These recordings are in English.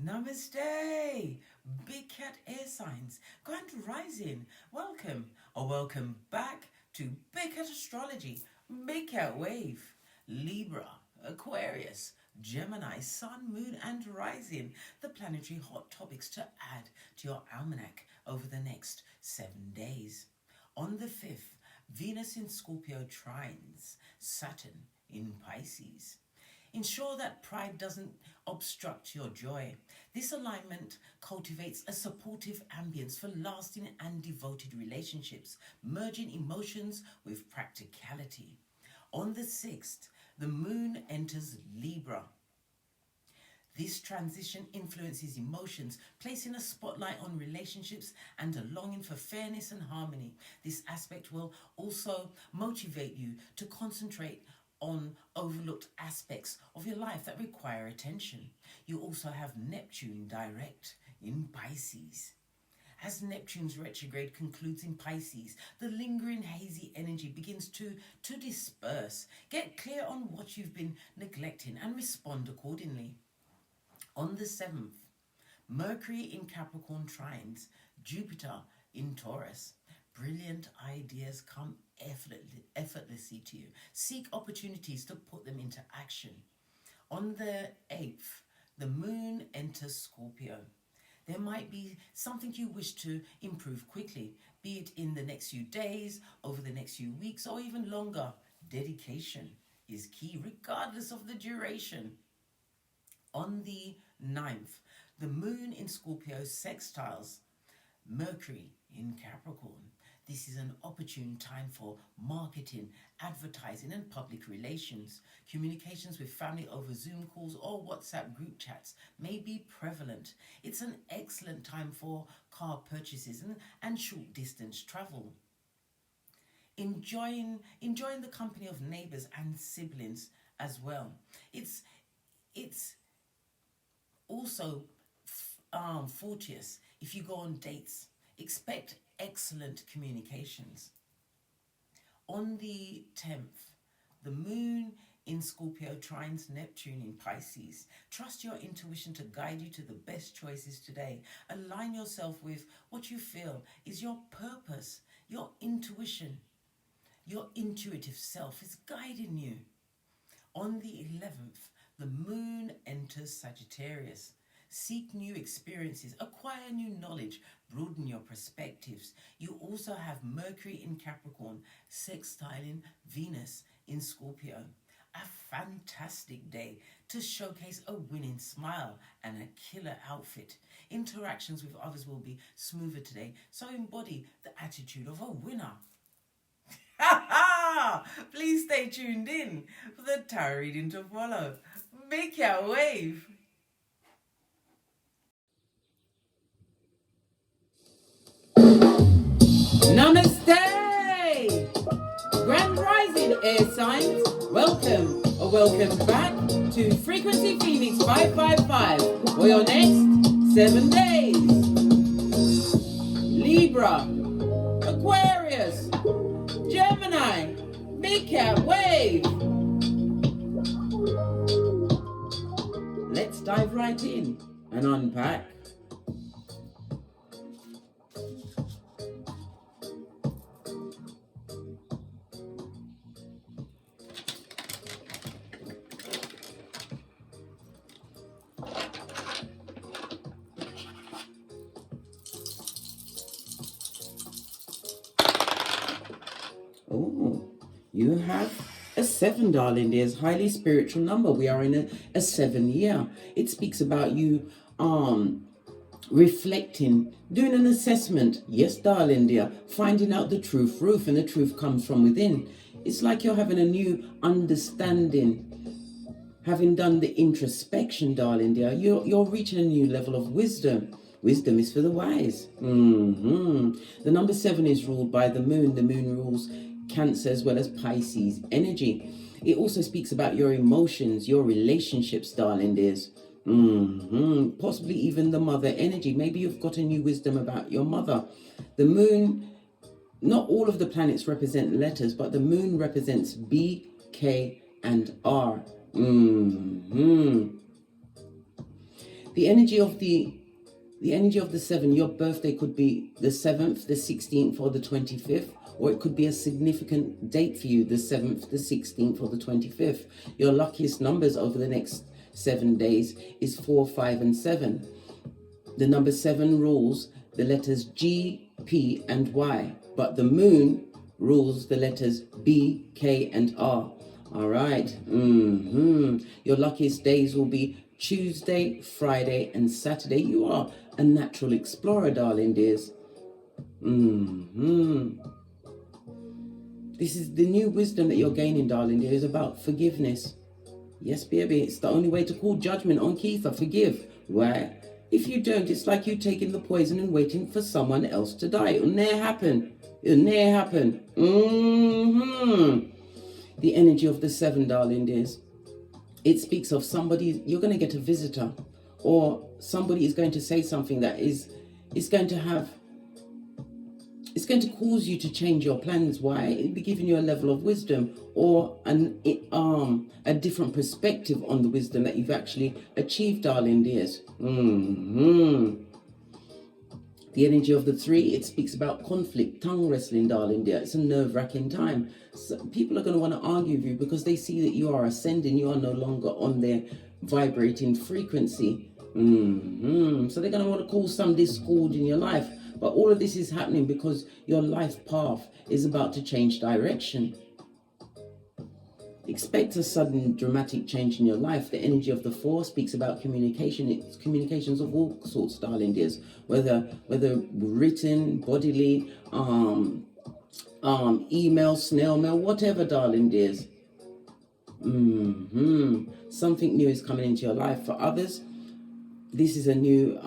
Namaste, big cat air signs, grand rising, welcome back to Big Cat Astrology, Big Cat Wave, Libra, Aquarius, Gemini, Sun, Moon and Rising, the planetary hot topics to add to your almanac over the next 7 days. On the 5th, Venus in Scorpio trines Saturn in Pisces. Ensure that pride doesn't obstruct your joy. This alignment cultivates a supportive ambience for lasting and devoted relationships, merging emotions with practicality. On the 6th, the moon enters Libra. This transition influences emotions, placing a spotlight on relationships and a longing for fairness and harmony. This aspect will also motivate you to concentrate on overlooked aspects of your life that require attention. You also have Neptune direct in Pisces. As Neptune's retrograde concludes in Pisces, the lingering hazy energy begins to disperse. Get clear on what you've been neglecting and respond accordingly. On the 7th, Mercury in Capricorn trines Jupiter in Taurus. Brilliant ideas come effortlessly to you. Seek opportunities to put them into action. On the 8th, the moon enters Scorpio. There might be something you wish to improve quickly, be it in the next few days, over the next few weeks, or even longer. Dedication is key, regardless of the duration. On the 9th, the moon in Scorpio sextiles Mercury in Capricorn. This is an opportune time for marketing, advertising and public relations. Communications with family over Zoom calls or WhatsApp group chats may be prevalent. It's an excellent time for car purchases and short distance travel. Enjoying the company of neighbours and siblings as well. It's also fortuitous if you go on dates. Expect excellent communications. On the 10th, the moon in Scorpio trines Neptune in Pisces. Trust your intuition to guide you to the best choices today. Align yourself with what you feel is your purpose. Your intuition, your intuitive self is guiding you. On the 11th, the moon enters Sagittarius. Seek new experiences, acquire new knowledge, broaden your perspectives. You also have Mercury in Capricorn, sextiling Venus in Scorpio. A fantastic day to showcase a winning smile and a killer outfit. Interactions with others will be smoother today, so embody the attitude of a winner. Please stay tuned in for the tarot reading to follow. Make your wave. Namaste! Grand rising air signs. Welcome back to Frequency Phoenix 555 for your next 7 days. Libra, Aquarius, Gemini, Big Cat Wave. Let's dive right in and unpack. Oh, you have a 7, darling. There's highly spiritual number. We are in a 7 year. It speaks about you reflecting, doing an assessment. Yes, darling dear, finding out the truth, and the truth comes from within. It's like you're having a new understanding. Having done the introspection, darling dear, you're reaching a new level of wisdom. Wisdom is for the wise. The number 7 is ruled by the moon. The moon rules Cancer as well as Pisces energy. It also speaks about your emotions, your relationships, darling dears. Possibly even the mother energy. Maybe you've got a new wisdom about your mother. The moon, not all of the planets represent letters, but the moon represents B, K, and R. The energy of the 7, your birthday could be the 7th, the 16th, or the 25th, or it could be a significant date for you, the 7th, the 16th, or the 25th. Your luckiest numbers over the next 7 days is 4, 5, and 7. The number 7 rules the letters G, P, and Y, but the moon rules the letters B, K, and R. All right. Your luckiest days will be Tuesday, Friday, and Saturday. You are a natural explorer, darling dears. This is the new wisdom that you're gaining, darling dear, is about forgiveness. Yes, baby, it's the only way to call judgment on Keitha. Forgive. Why? If you don't, it's like you taking the poison and waiting for someone else to die. It'll never happen. It'll never happen. The energy of the 7, darling dears. It speaks of somebody, you're going to get a visitor, or somebody is going to say something that is going to have, it's going to cause you to change your plans. Why? It'll be giving you a level of wisdom, or a different perspective on the wisdom that you've actually achieved, darling dears. The energy of the 3, it speaks about conflict, tongue wrestling, darling dear. It's a nerve-wracking time. So people are going to want to argue with you because they see that you are ascending. You are no longer on their vibrating frequency. So they're going to want to cause some discord in your life. But all of this is happening because your life path is about to change direction. Expect a sudden dramatic change in your life. The energy of the 4 speaks about communication. It's communications of all sorts, darling dears. Whether written, bodily, email, snail mail, whatever, darling dears. Something new is coming into your life. For others, this is a new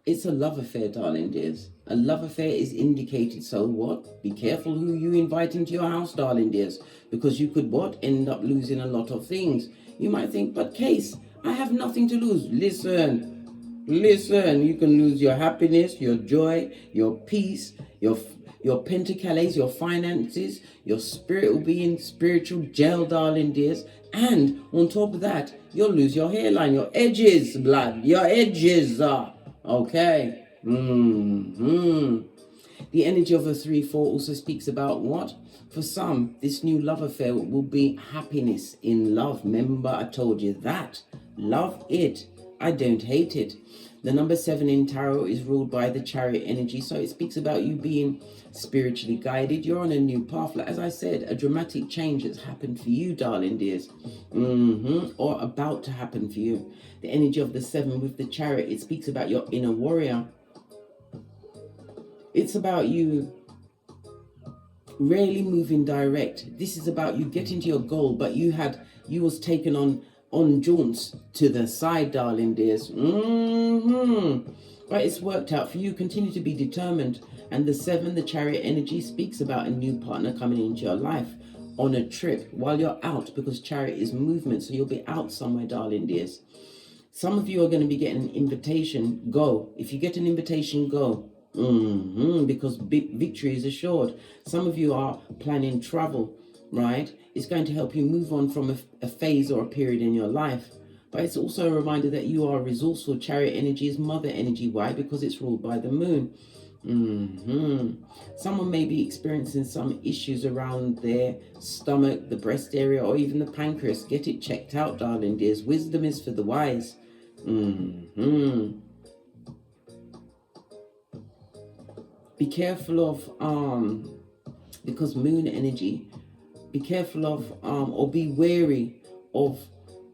it's a love affair, darling dears. A love affair is indicated. So what? Be careful who you invite into your house, darling dears, because you could end up losing a lot of things. You might think, but Case, I have nothing to lose. Listen, you can lose your happiness, your joy, your peace, your pentacles, your finances, your spirit will be in spiritual jail, darling dears. And on top of that, you'll lose your hairline, your edges, blood, your edges are. Okay. The energy of a 3-4 also speaks about what? For some, this new love affair will be happiness in love. Remember, I told you that. Love it. I don't hate it. The number 7 in tarot is ruled by the Chariot energy. So it speaks about you being spiritually guided. You're on a new path. Like, as I said, a dramatic change has happened for you, darling dears. Or about to happen for you. The energy of the 7 with the Chariot, it speaks about your inner warrior. It's about you really moving direct. This is about you getting to your goal, but you was taken on jaunts to the side, darling dears. But it's worked out for you. Continue to be determined. And the 7, the Chariot energy, speaks about a new partner coming into your life on a trip while you're out, because Chariot is movement. So you'll be out somewhere, darling dears. Some of you are going to be getting an invitation. Go. If you get an invitation, go. Because victory is assured. Some of you are planning travel, right? It's going to help you move on from a phase or a period in your life. But it's also a reminder that you are resourceful. Chariot energy is mother energy. Why? Because it's ruled by the moon. Someone may be experiencing some issues around their stomach, the breast area, or even the pancreas. Get it checked out, darling dears. Wisdom is for the wise. Be careful of because moon energy, be careful of or be wary of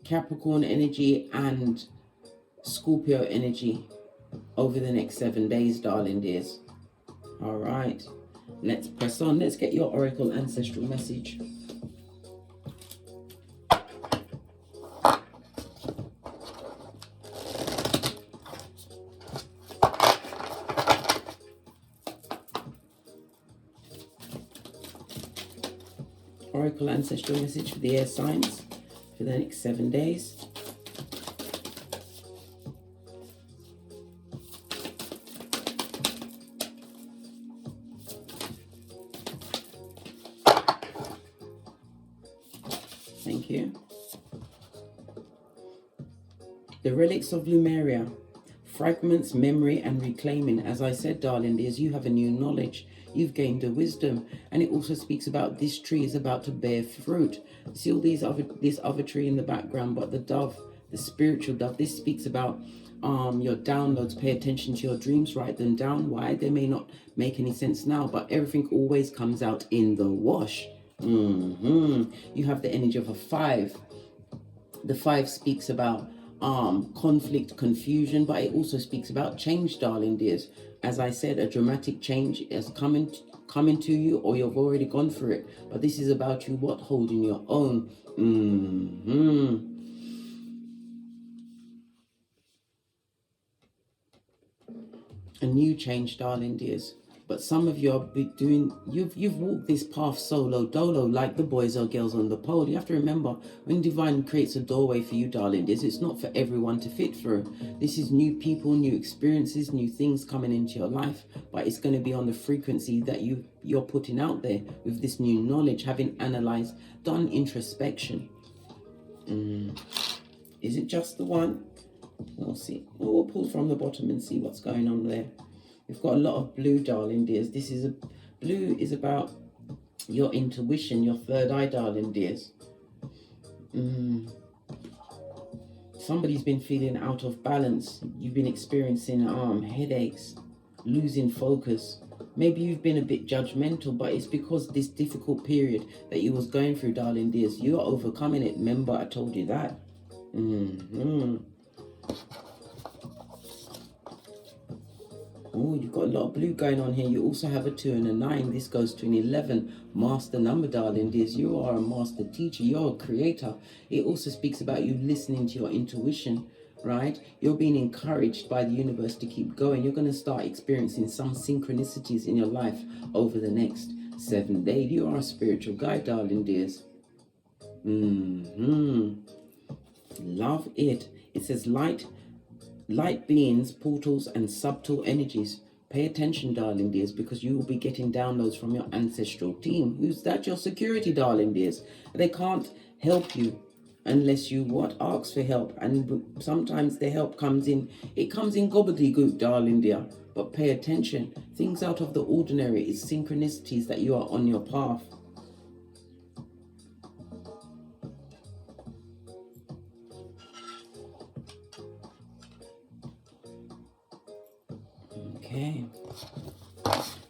Capricorn energy and Scorpio energy over the next 7 days, darling dears. All right, let's press on. Let's get your Oracle ancestral message. Oracle ancestral message for the air signs for the next 7 days. Thank you. The relics of Lemuria. Fragments, memory, and reclaiming. As I said, darling dears, you have a new knowledge. You've gained a wisdom. And it also speaks about this tree is about to bear fruit. See all this other tree in the background, but the dove, the spiritual dove, this speaks about your downloads. Pay attention to your dreams, write them down. Why? They may not make any sense now, but everything always comes out in the wash. You have the energy of a 5. The 5 speaks about conflict, confusion, but it also speaks about change, darling dears. As I said, a dramatic change is coming to you, or you've already gone through it. But this is about you, what? Holding your own. A new change, darling dears. But some of you are doing, you've walked this path solo dolo, like the boys or girls on the pole. You have to remember, when divine creates a doorway for you, darling dears, it's not for everyone to fit through. This is new people, new experiences, new things coming into your life, but it's going to be on the frequency that you're putting out there with this new knowledge, having analyzed, done introspection. Is it just the one? We'll see. We'll pull from the bottom and see what's going on there. We've got a lot of blue, darling dears. Blue is about your intuition, your third eye, darling dears. Somebody's been feeling out of balance. You've been experiencing headaches, losing focus. Maybe you've been a bit judgmental, but it's because this difficult period that you was going through, darling dears, you are overcoming it. Remember, I told you that. Oh, you've got a lot of blue going on here. You also have a 2 and a 9. This goes to an 11. Master number, darling dears. You are a master teacher. You're a creator. It also speaks about you listening to your intuition, right? You're being encouraged by the universe to keep going. You're going to start experiencing some synchronicities in your life over the next 7 days. You are a spiritual guide, darling dears. Love it. It says light beings, portals, and subtle energies. Pay attention, darling dears, because you will be getting downloads from your ancestral team. Who's that? Your security, darling dears. They can't help you unless you ask for help. And sometimes the help comes in gobbledygook, darling dear. But pay attention. Things out of the ordinary is synchronicities that you are on your path. Okay,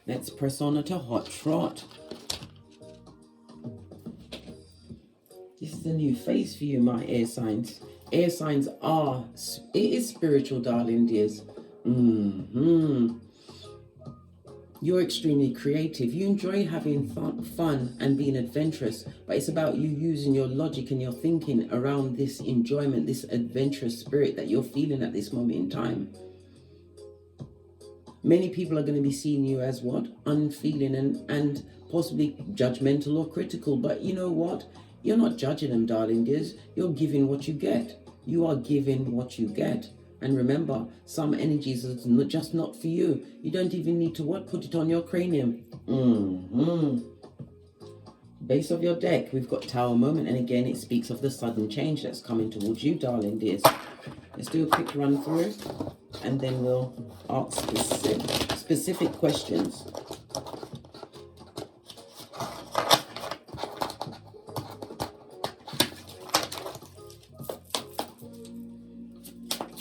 let's press on to hot trot. This is a new phase for you, my air signs. Air signs it is spiritual, darling dears. You're extremely creative. You enjoy having fun and being adventurous, but it's about you using your logic and your thinking around this enjoyment, this adventurous spirit that you're feeling at this moment in time. Many people are going to be seeing you as unfeeling and possibly judgmental or critical. But you know what? You're not judging them, darling dears. You're giving what you get. You are giving what you get. And remember, some energies are just not for you. You don't even need to put it on your cranium. Base of your deck, we've got Tower Moment. And again, it speaks of the sudden change that's coming towards you, darling dears. Let's do a quick run through, and then we'll ask specific questions.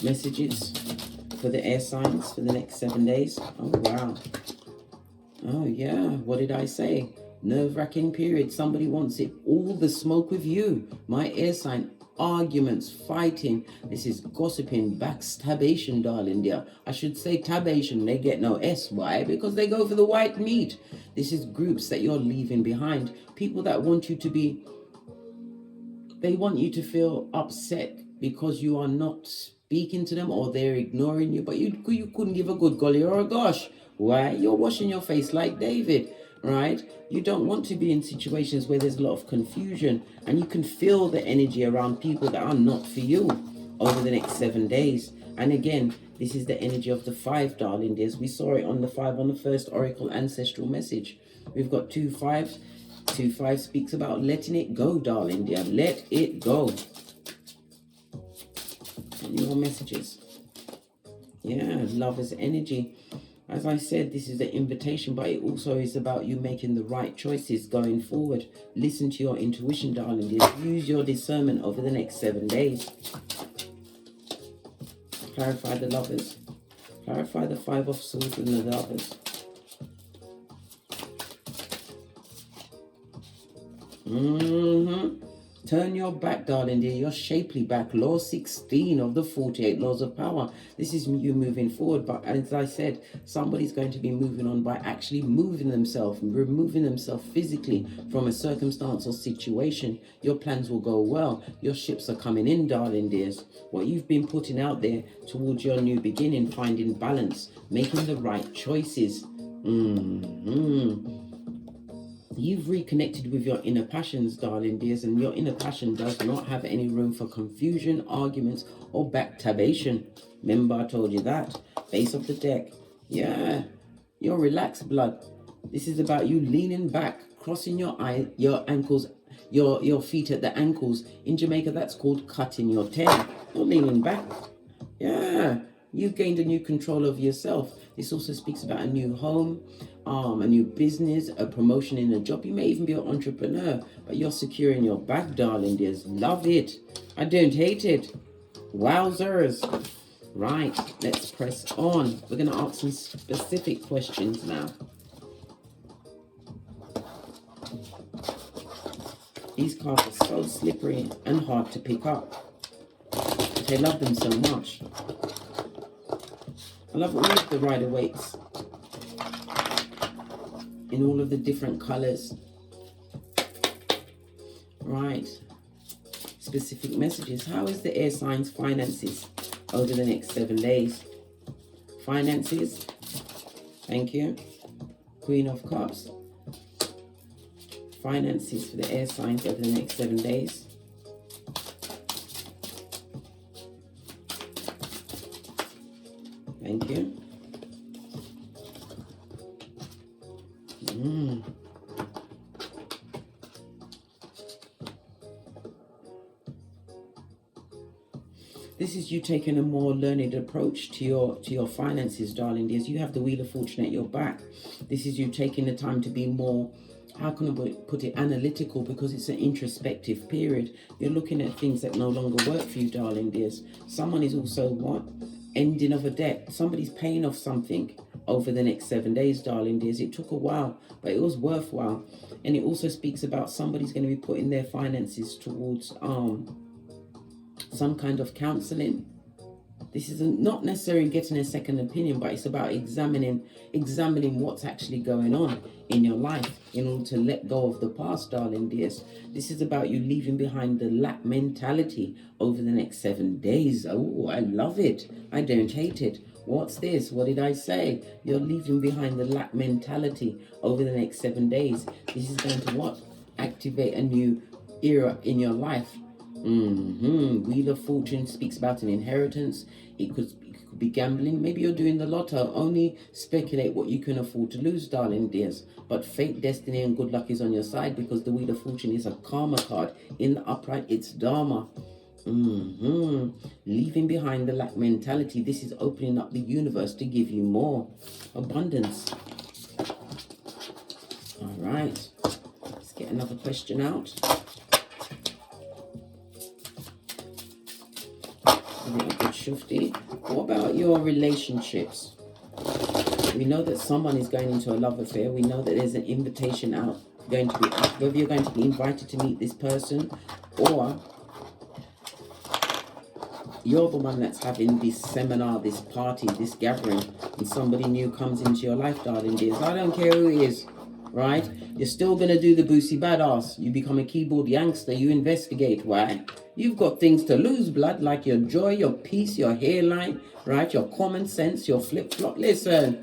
Messages for the air signs for the next 7 days. Oh, wow. Oh, yeah. What did I say? Nerve-wracking period. Somebody wants it. All the smoke with you. My air sign. Arguments, fighting. This is gossiping, backstabbation, darling dear. I should say tabation. They get no S. Why? Because they go for the white meat. This is groups that you're leaving behind. People that want you to be... They want you to feel upset because you are not speaking to them, or they're ignoring you, but you couldn't give a good golly or a gosh. Why? You're washing your face like David, right? You don't want to be in situations where there's a lot of confusion, and you can feel the energy around people that are not for you over the next 7 days. And again, this is the energy of the 5, darling dears. We saw it on the 5 on the first Oracle Ancestral message. We've got 2 5s. 2 5 speaks about letting it go, darling dear. Let it go. Your messages. Yeah, Lover's energy. As I said, this is an invitation, but it also is about you making the right choices going forward. Listen to your intuition, darling. Use your discernment over the next 7 days. Clarify the Lovers. Clarify the Five of Swords and the Lovers. Turn your back, darling dear, your shapely back. Law 16 of the 48 laws of power. This is you moving forward, but as I said, somebody's going to be moving on by actually moving themselves, removing themselves physically from a circumstance or situation. Your plans will go well. Your ships are coming in, darling dears. What you've been putting out there towards your new beginning, finding balance, making the right choices. You've reconnected with your inner passions, darling dears, and your inner passion does not have any room for confusion, arguments, or backtabation. Remember, I told you that. Base of the deck. Yeah, you're relaxed, blood. This is about you leaning back, crossing your ankles, your feet at the ankles. In Jamaica, that's called cutting your tail. You're leaning back. Yeah, you've gained a new control of yourself. This also speaks about a new home, a new business, a promotion in a job. You may even be an entrepreneur, but you're securing your back, darling dears. Love it. I don't hate it. Wowzers. Right, let's press on. We're going to ask some specific questions now. These cards are so slippery and hard to pick up. I love them so much. I love all of the Rider-Waite in all of the different colors. Right. Specific messages. How is the air signs' finances over the next 7 days? Finances. Thank you. Queen of Cups. Finances for the air signs over the next 7 days. Thank you. This is you taking a more learned approach to your finances, darling dears. You have the Wheel of Fortune at your back. This is you taking the time to be more, how can I put it, analytical, because it's an introspective period. You're looking at things that no longer work for you, darling dears. Someone is also what? Ending of a debt. Somebody's paying off something over the next 7 days, darling dears. It took a while, but it was worthwhile. And it also speaks about somebody's going to be putting their finances towards some kind of counseling. This is not necessarily getting a second opinion, but it's about examining what's actually going on in your life in order to let go of the past, darling dears. This is about you leaving behind the lack mentality over the next 7 days. Oh, I love it. I don't hate it. What's this? What did I say? You're leaving behind the lack mentality over the next 7 days. This is going to what? Activate a new era in your life. Wheel of Fortune speaks about an inheritance. It could be gambling. Maybe you're doing the lotto. Only speculate what you can afford to lose, darling dears. But fate, destiny, and good luck is on your side, because the Wheel of Fortune is a karma card. In the upright, it's Dharma. Leaving behind the lack mentality. This is opening up the universe to give you more abundance. All right. Let's get another question out. Shufti. What about your relationships? We know that someone is going into a love affair. We know that there's an invitation out going to be, whether you're going to be invited to meet this person or you're the one that's having this seminar, this party, this gathering, and somebody new comes into your life, darling dears. I don't care who it is, right? You're still going to do the boosie badass. You become a keyboard youngster. You investigate. Why? You've got things to lose, blood, like your joy, your peace, your hairline, right? Your common sense, your flip-flop. Listen.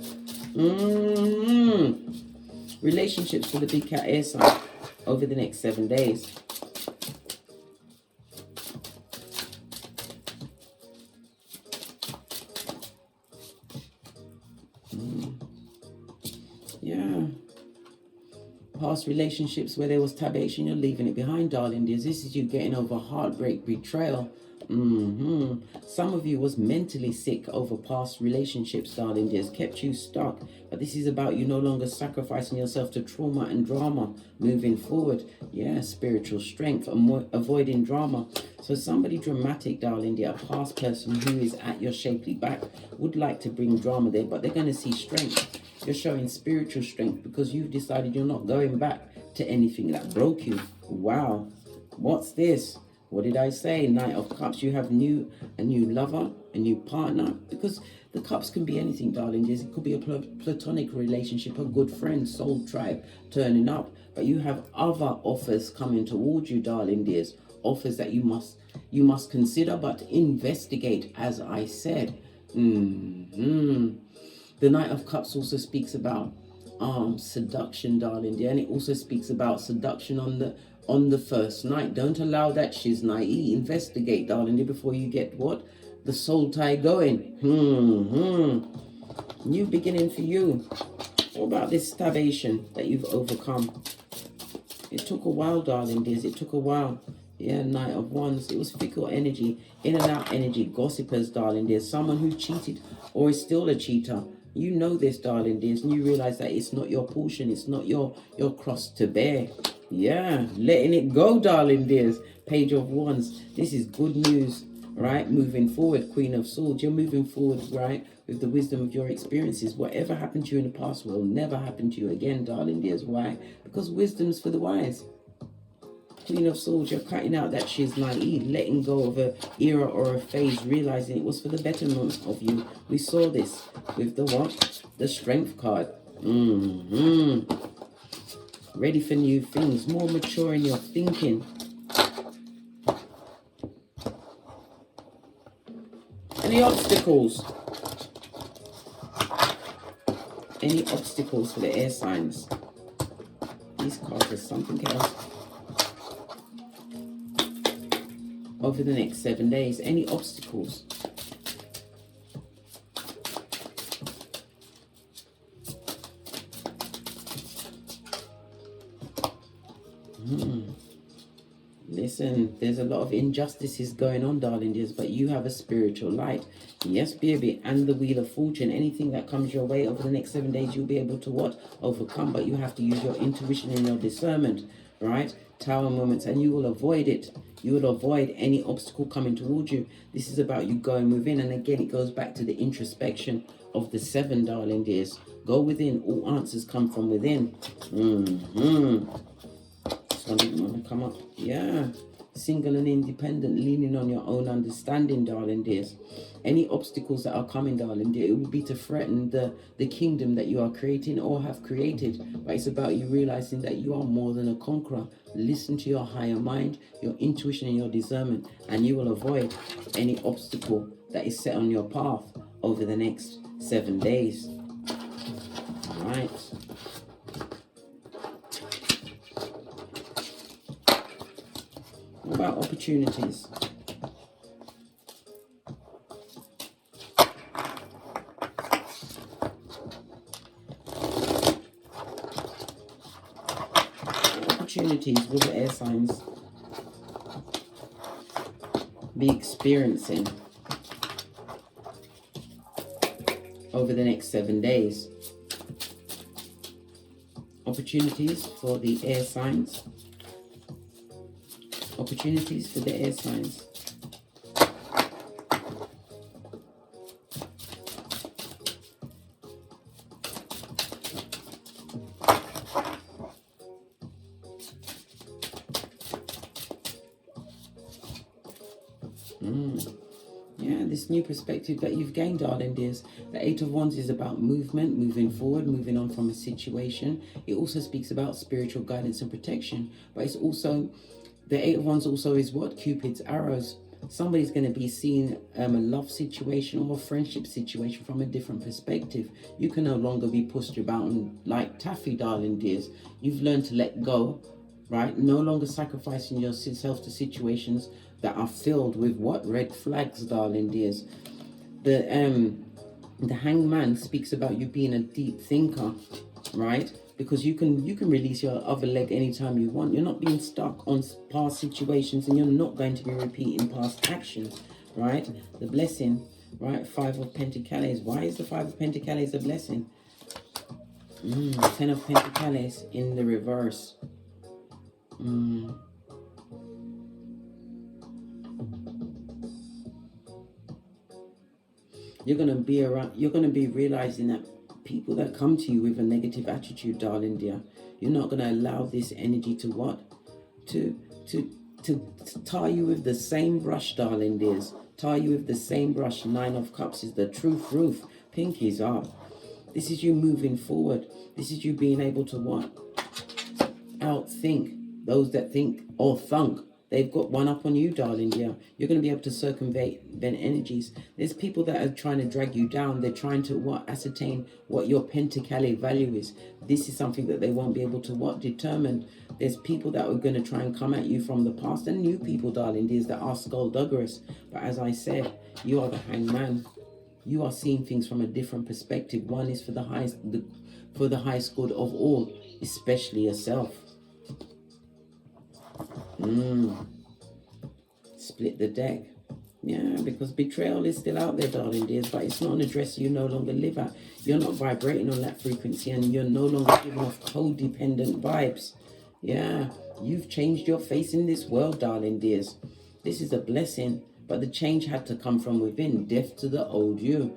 Relationships for the big cat air sign over the next 7 days. past relationships where there was tabation, you're leaving it behind, darling dears. This is you getting over heartbreak, betrayal. Some of you was mentally sick over past relationships, darling dears, kept you stuck. But this is about you no longer sacrificing yourself to trauma and drama, moving forward. Yeah, spiritual strength, avoiding drama. So somebody dramatic, darling dear, a past person who is at your shapely back would like to bring drama there, but they're going to see strength. You're showing spiritual strength because you've decided you're not going back to anything that broke you. Wow, what's this? What did I say? Knight of Cups. You have a new lover, a new partner. Because the cups can be anything, darling. It could be a platonic relationship, a good friend, soul tribe turning up. But you have other offers coming towards you, darling dears. Offers that you must consider, but investigate, as I said. The Knight of Cups also speaks about seduction, darling dear. And it also speaks about seduction on the first night. Don't allow that shiznai. Investigate, darling dear, before you get what? The soul tie going. New beginning for you. What about this starvation that you've overcome? It took a while, darling dears. It took a while. Yeah, Knight of Wands. It was fickle energy, in and out energy, gossipers, darling dears. Someone who cheated or is still a cheater. You know this, darling dears, and you realize that it's not your portion. It's not your cross to bear. Yeah, letting it go, darling dears. Page of Wands. This is good news, right? Moving forward, Queen of Swords. You're moving forward, right, with the wisdom of your experiences. Whatever happened to you in the past will never happen to you again, darling dears. Why? Because wisdom's for the wise. Queen of Swords, you're cutting out that shiznai, letting go of an era or a phase, realizing it was for the betterment of you. We saw this with the what? The Strength card. Ready for new things, more mature in your thinking. Any obstacles? Any obstacles for the air signs? These cards are something else. Over the next 7 days, any obstacles? Listen, there's a lot of injustices going on, darling dears, but you have a spiritual light. Yes, baby, and the Wheel of Fortune. Anything that comes your way over the next 7 days, you'll be able to what? Overcome, but you have to use your intuition and your discernment, right? Tower moments, and you will avoid it. You will avoid any obstacle coming towards you. This is about you going within, and again, it goes back to the introspection of the 7, darling dears. Go within. All answers come from within. This one didn't want to come up. Yeah. Single and independent, leaning on your own understanding, darling dears. Any obstacles that are coming, darling dear, it will be to threaten the kingdom that you are creating or have created. But it's about you realizing that you are more than a conqueror. Listen to your higher mind, your intuition and your discernment, and you will avoid any obstacle that is set on your path over the next 7 days. All right. What about opportunities? Opportunities will the air signs be experiencing over the next 7 days? Opportunities for the air signs. Opportunities for the air signs. Yeah, this new perspective that you've gained, darling dears. The 8 of Wands is about movement, moving forward, moving on from a situation. It also speaks about spiritual guidance and protection. But it's also, the 8 of Wands also is what? Cupid's arrows. Somebody's going to be seeing a love situation or a friendship situation from a different perspective. You can no longer be pushed about like taffy, darling dears. You've learned to let go, right? No longer sacrificing yourself to situations that are filled with what? Red flags, darling dears. The Hangman speaks about you being a deep thinker, right? because you can release your other leg anytime you want. You're not being stuck on past situations, and you're not going to be repeating past actions, right? The blessing, right? 5 of Pentacles. Why is the 5 of Pentacles a blessing? 10 of Pentacles in the reverse. You're gonna be realizing that people that come to you with a negative attitude, darling dear, you're not gonna allow this energy to what? To tar you with the same brush, darling dears. Tar you with the same brush. 9 of Cups is the truth roof. Pinkies up. This is you moving forward. This is you being able to what? Outthink those that think or thunk. They've got one up on you, darling dear. You're going to be able to circumvent energies. There's people that are trying to drag you down. They're trying to what? Ascertain what your pentacale value is. This is something that they won't be able to what? Determine. There's people that are going to try and come at you from the past, and new people, darling dears, that are skullduggerous. But as I said, you are the hangman. You are seeing things from a different perspective. One is for the highest good of all, especially yourself. Split the deck. Yeah, because betrayal is still out there, darling dears, but it's not an address you no longer live at. You're not vibrating on that frequency, and you're no longer giving off codependent vibes. Yeah, you've changed your face in this world, darling dears. This is a blessing, but the change had to come from within. Death to the old you.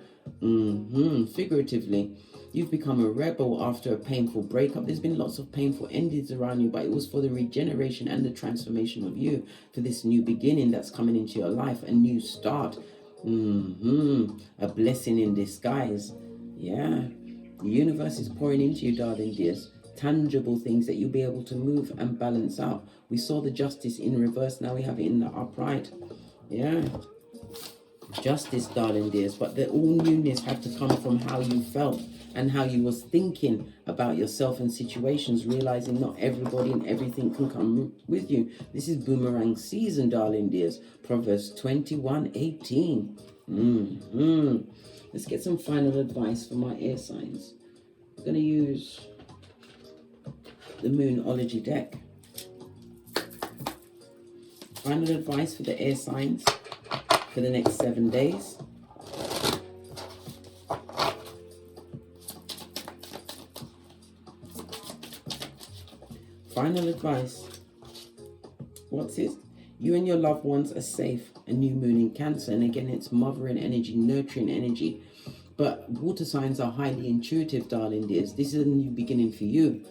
Figuratively. You've become a rebel after a painful breakup. There's been lots of painful endings around you, but it was for the regeneration and the transformation of you, for this new beginning that's coming into your life, a new start. A blessing in disguise. Yeah, the universe is pouring into you, darling dears. Tangible things that you'll be able to move and balance out. We saw the justice in reverse, now we have it in the upright. Yeah. Justice, darling dears, but the all newness had to come from how you felt and how you was thinking about yourself and situations, realizing not everybody and everything can come with you. This is boomerang season, darling dears. Proverbs 21:18. Let's get some final advice for my air signs. I'm going to use the Numerology deck. Final advice for the air signs for the next 7 days. Final advice. What's it? You and your loved ones are safe. A new moon in Cancer, and again it's mothering energy, nurturing energy. But water signs are highly intuitive, darling dears. This is a new beginning for you.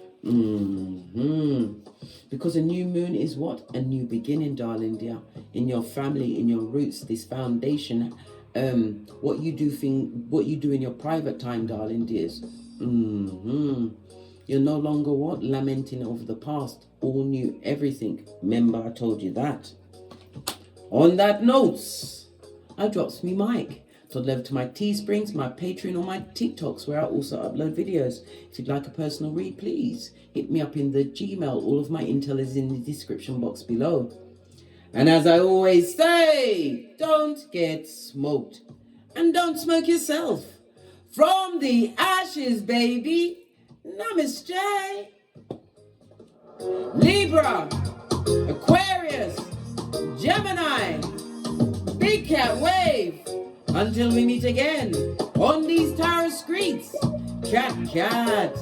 Because a new moon is what? A new beginning, darling dear. In your family, in your roots, this foundation. What you do in your private time, darling dears. You're no longer what? Lamenting over the past. All new, everything. Remember, I told you that. On that note, I drops me mic. Todd over to my Teesprings, my Patreon, or my TikToks, where I also upload videos. If you'd like a personal read, please hit me up in the Gmail. All of my intel is in the description box below. And as I always say, don't get smoked. And don't smoke yourself. From the ashes, baby. Namaste. Libra, Aquarius, Gemini, Big Cat Wave. Until we meet again on these tarot streets. Cat, cat,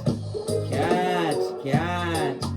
cat, cat.